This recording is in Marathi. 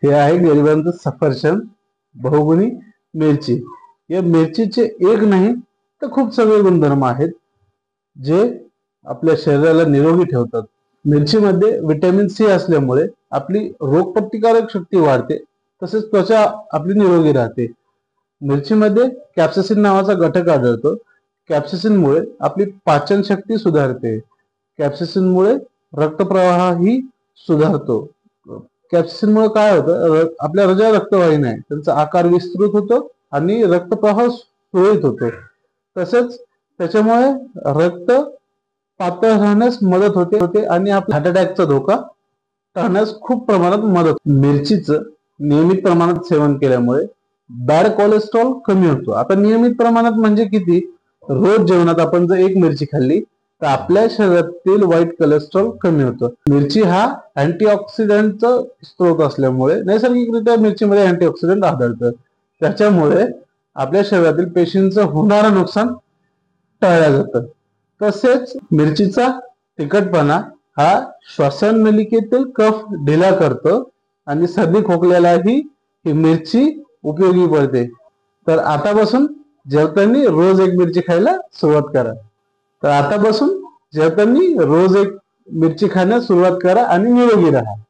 हे आहे गरिबांचं सफरचंद, बहुगुणी मिरची. या मिरचीचे एक नाही तर खूप सगळे गुणधर्म आहेत जे आपल्या शरीराला निरोगी ठेवतात. मिरचीमध्ये व्हिटॅमिन सी असल्यामुळे आपली रोगप्रतिकारक शक्ती वाढते, तसेच त्वचा आपली निरोगी राहते. मिरचीमध्ये कॅप्साइसिन नावाचा घटक आढळतो. कॅप्साइसिनमुळे आपली पाचन शक्ती सुधारते. कॅप्साइसिनमुळे रक्तप्रवाहही सुधारतो. कॅप्साइसिनमुळे काय होतं, आपल्या ज्या रक्तवाहिन्या आहेत त्यांचा आकार विस्तृत होतो आणि रक्तप्रवाह सुरळीत होतो. तसेच त्याच्यामुळे रक्त पातळ राहण्यास मदत होते आणि आपला हार्ट अटॅकचा धोका टाळण्यास खूप प्रमाणात मदत होते. मिरचीचं नियमित प्रमाणात सेवन केल्यामुळे बॅड कोलेस्ट्रॉल कमी होतो. आता नियमित प्रमाणात म्हणजे किती? रोज जेवणात आपण जर एक मिरची खाल्ली तर आपल्या शरीरातील वाईट कोलेस्ट्रॉल कमी होतं. मिरची हा अँटीऑक्सिडंटचा स्त्रोत असल्यामुळे नैसर्गिकरित्या मिरचीमध्ये अँटीऑक्सिडंट आढळतं. त्याच्यामुळे आपल्या शरीरातील पेशींचं होणारं नुकसान टाळलं जातं. तसेच मिरचीचा तिखटपणा हा श्वासनलिकेतील कफ ढिला करतो आणि सर्दी खोकल्यालाही ही मिरची उपयोगी पडते. तर आतापासून जेवताना रोज एक मिरची खायला सुरुवात करा. तर आतापासून जेवताना रोज एक मिरची खाण्यास सुरुवात करा आणि निरोगी राहा.